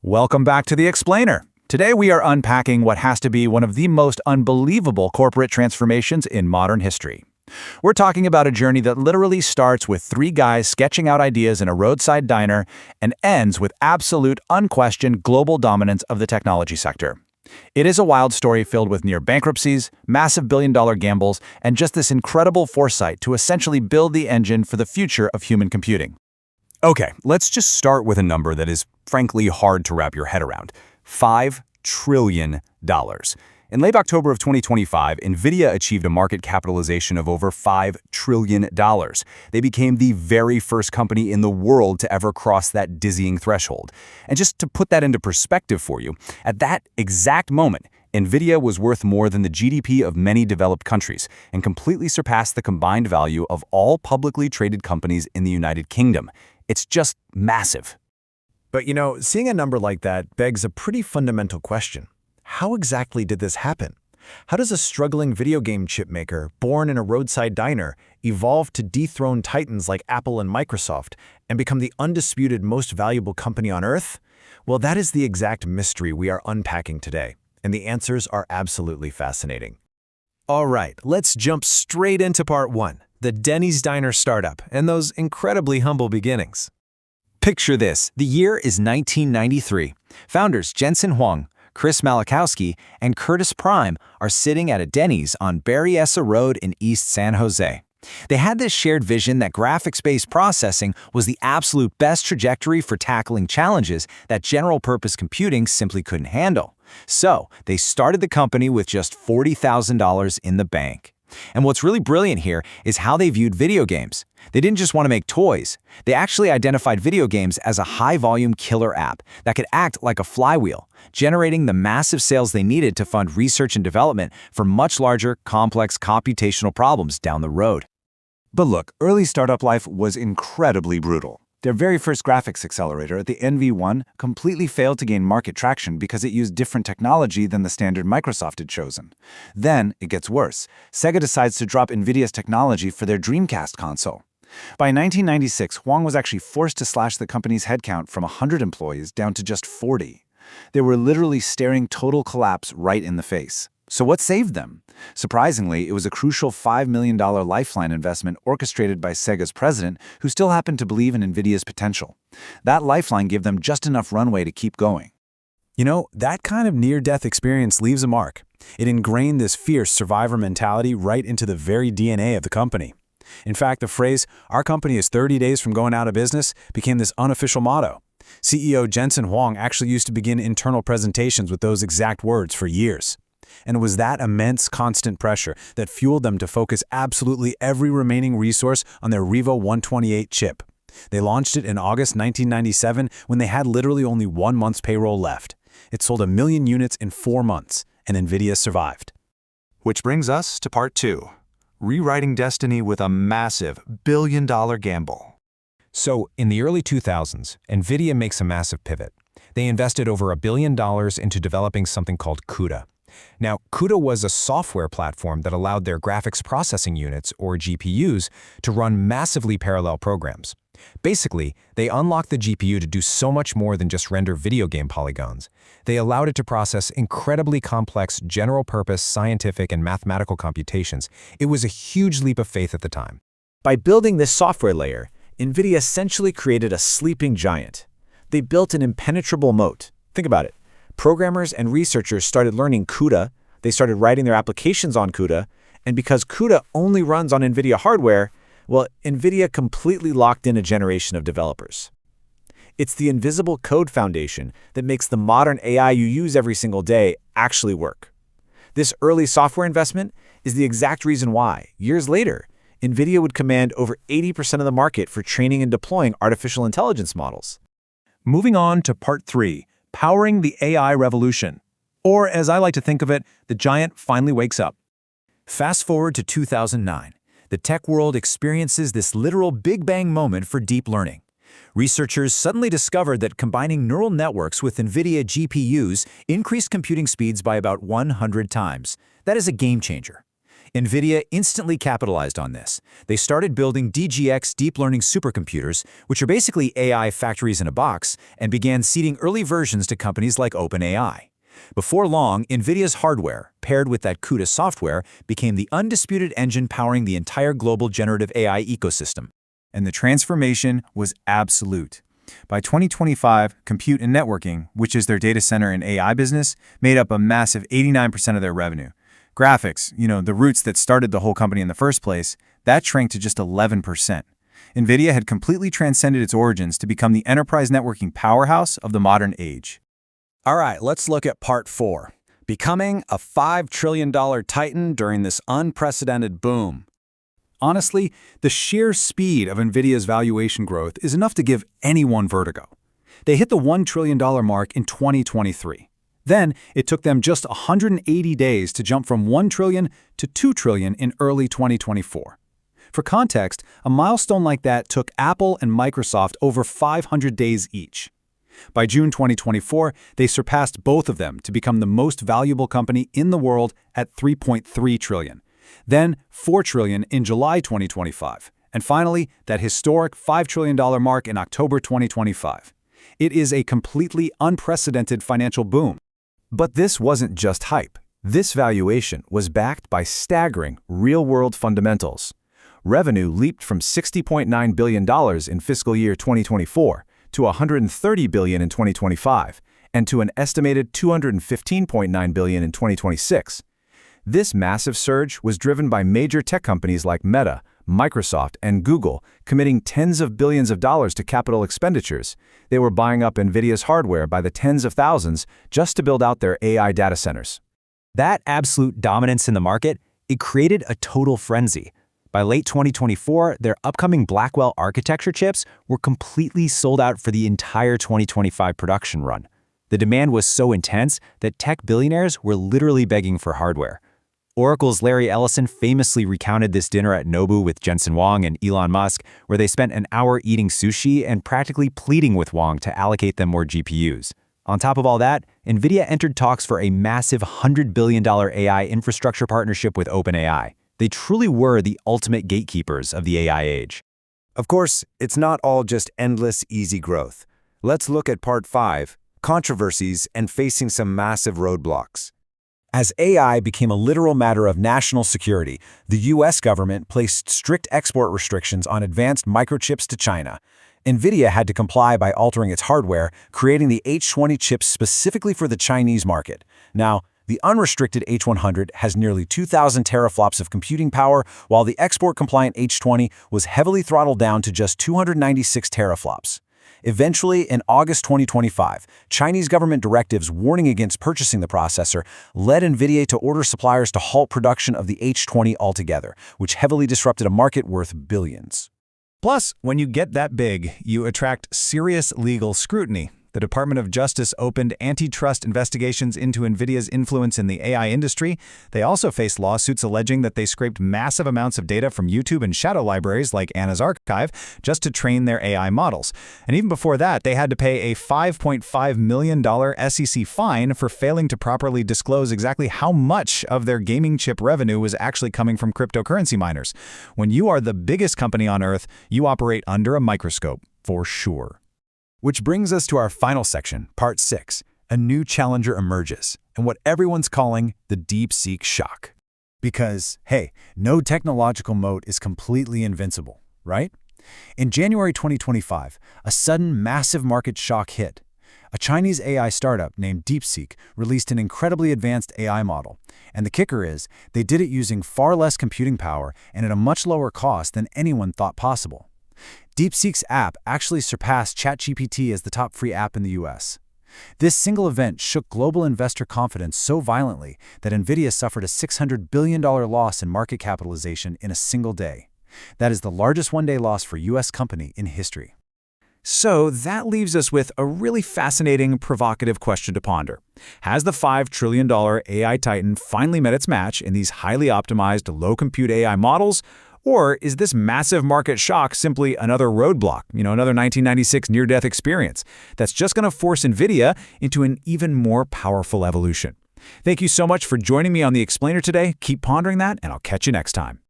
Welcome back to The Explainer. Today we are unpacking what has to be one of the most unbelievable corporate transformations in modern history. We're talking about a journey that literally starts with three guys sketching out ideas in a roadside diner and ends with absolute, unquestioned global dominance of the technology sector. It is a wild story filled with near bankruptcies, massive billion-dollar gambles, and just this incredible foresight to essentially build the engine for the future of human computing. Okay, let's just start with a number that is frankly hard to wrap your head around. $5 trillion. In late October of 2025, NVIDIA achieved a market capitalization of over $5 trillion. They became the very first company in the world to ever cross that dizzying threshold. And just to put that into perspective for you, at that exact moment, NVIDIA was worth more than the GDP of many developed countries and completely surpassed the combined value of all publicly traded companies in the United Kingdom. It's just massive. But seeing a number like that begs a pretty fundamental question. How exactly did this happen? How does a struggling video game chip maker, born in a roadside diner, evolve to dethrone titans like Apple and Microsoft and become the undisputed most valuable company on Earth? Well, that is the exact mystery we are unpacking today, and the answers are absolutely fascinating. All right, let's jump straight into part one, the Denny's Diner startup and those incredibly humble beginnings. Picture this. The year is 1993. Founders Jensen Huang, Chris Malachowski, and Curtis Prime are sitting at a Denny's on Berryessa Road in East San Jose. They had this shared vision that graphics-based processing was the absolute best trajectory for tackling challenges that general-purpose computing simply couldn't handle. So, they started the company with just $40,000 in the bank. And what's really brilliant here is how they viewed video games. They didn't just want to make toys. They actually identified video games as a high-volume killer app that could act like a flywheel, generating the massive sales they needed to fund research and development for much larger, complex computational problems down the road. But look, early startup life was incredibly brutal. Their very first graphics accelerator, the NV1, completely failed to gain market traction because it used different technology than the standard Microsoft had chosen. Then, it gets worse. Sega decides to drop NVIDIA's technology for their Dreamcast console. By 1996, Huang was actually forced to slash the company's headcount from 100 employees down to just 40. They were literally staring total collapse right in the face. So what saved them? Surprisingly, it was a crucial $5 million lifeline investment orchestrated by Sega's president, who still happened to believe in NVIDIA's potential. That lifeline gave them just enough runway to keep going. That kind of near-death experience leaves a mark. It ingrained this fierce survivor mentality right into the very DNA of the company. In fact, the phrase, "our company is 30 days from going out of business," became this unofficial motto. CEO Jensen Huang actually used to begin internal presentations with those exact words for years. And it was that immense constant pressure that fueled them to focus absolutely every remaining resource on their Revo 128 chip. They launched it in August 1997 when they had literally only 1 month's payroll left. It sold 1 million units in 4 months, and NVIDIA survived. Which brings us to part two, rewriting destiny with a massive billion-dollar gamble. So, in the early 2000s, NVIDIA makes a massive pivot. They invested over $1 billion into developing something called CUDA. Now, CUDA was a software platform that allowed their graphics processing units, or GPUs, to run massively parallel programs. Basically, they unlocked the GPU to do so much more than just render video game polygons. They allowed it to process incredibly complex general-purpose scientific and mathematical computations. It was a huge leap of faith at the time. By building this software layer, NVIDIA essentially created a sleeping giant. They built an impenetrable moat. Think about it. Programmers and researchers started learning CUDA, they started writing their applications on CUDA, and because CUDA only runs on NVIDIA hardware, well, NVIDIA completely locked in a generation of developers. It's the invisible code foundation that makes the modern AI you use every single day actually work. This early software investment is the exact reason why, years later, NVIDIA would command over 80% of the market for training and deploying artificial intelligence models. Moving on to part three, powering the AI revolution. Or, as I like to think of it, the giant finally wakes up. Fast forward to 2009. The tech world experiences this literal Big Bang moment for deep learning. Researchers suddenly discovered that combining neural networks with NVIDIA GPUs increased computing speeds by about 100 times. That is a game changer. NVIDIA instantly capitalized on this. They started building DGX deep learning supercomputers, which are basically AI factories in a box, and began seeding early versions to companies like OpenAI. Before long, NVIDIA's hardware, paired with that CUDA software, became the undisputed engine powering the entire global generative AI ecosystem. And the transformation was absolute. By 2025, compute and networking, which is their data center and AI business, made up a massive 89% of their revenue. Graphics, the roots that started the whole company in the first place, that shrank to just 11%. NVIDIA had completely transcended its origins to become the enterprise networking powerhouse of the modern age. All right, let's look at part 4. Becoming a $5 trillion titan during this unprecedented boom. Honestly, the sheer speed of NVIDIA's valuation growth is enough to give anyone vertigo. They hit the $1 trillion mark in 2023. Then, it took them just 180 days to jump from $1 trillion to $2 trillion in early 2024. For context, a milestone like that took Apple and Microsoft over 500 days each. By June 2024, they surpassed both of them to become the most valuable company in the world at $3.3 trillion. Then $4 trillion in July 2025, and finally, that historic $5 trillion mark in October 2025. It is a completely unprecedented financial boom. But this wasn't just hype. This valuation was backed by staggering, real-world fundamentals. Revenue leaped from $60.9 billion in fiscal year 2024 to $130 billion in 2025, and to an estimated $215.9 billion in 2026. This massive surge was driven by major tech companies like Meta, Microsoft, and Google, committing tens of billions of dollars to capital expenditures. They were buying up NVIDIA's hardware by the tens of thousands just to build out their AI data centers. That absolute dominance in the market, it created a total frenzy. By late 2024, their upcoming Blackwell architecture chips were completely sold out for the entire 2025 production run. The demand was so intense that tech billionaires were literally begging for hardware. Oracle's Larry Ellison famously recounted this dinner at Nobu with Jensen Huang and Elon Musk, where they spent an hour eating sushi and practically pleading with Huang to allocate them more GPUs. On top of all that, NVIDIA entered talks for a massive $100 billion AI infrastructure partnership with OpenAI. They truly were the ultimate gatekeepers of the AI age. Of course, it's not all just endless, easy growth. Let's look at Part 5, controversies and facing some massive roadblocks. As AI became a literal matter of national security, the U.S. government placed strict export restrictions on advanced microchips to China. NVIDIA had to comply by altering its hardware, creating the H20 chips specifically for the Chinese market. Now, the unrestricted H100 has nearly 2,000 teraflops of computing power, while the export-compliant H20 was heavily throttled down to just 296 teraflops. Eventually, in August 2025, Chinese government directives warning against purchasing the processor led NVIDIA to order suppliers to halt production of the H20 altogether, which heavily disrupted a market worth billions. Plus, when you get that big, you attract serious legal scrutiny. The Department of Justice opened antitrust investigations into NVIDIA's influence in the AI industry. They also faced lawsuits alleging that they scraped massive amounts of data from YouTube and shadow libraries like Anna's Archive just to train their AI models. And even before that, they had to pay a $5.5 million SEC fine for failing to properly disclose exactly how much of their gaming chip revenue was actually coming from cryptocurrency miners. When you are the biggest company on Earth, you operate under a microscope, for sure. Which brings us to our final section, Part 6. A new challenger emerges, and what everyone's calling the DeepSeek shock. Because, hey, no technological moat is completely invincible, right? In January 2025, a sudden massive market shock hit. A Chinese AI startup named DeepSeek released an incredibly advanced AI model, and the kicker is, they did it using far less computing power and at a much lower cost than anyone thought possible. DeepSeek's app actually surpassed ChatGPT as the top free app in the US. This single event shook global investor confidence so violently that NVIDIA suffered a $600 billion loss in market capitalization in a single day. That is the largest one-day loss for a US company in history. So that leaves us with a really fascinating, provocative question to ponder. Has the $5 trillion AI titan finally met its match in these highly optimized, low-compute AI models? Or is this massive market shock simply another roadblock, another 1996 near-death experience that's just going to force NVIDIA into an even more powerful evolution? Thank you so much for joining me on The Explainer today. Keep pondering that, and I'll catch you next time.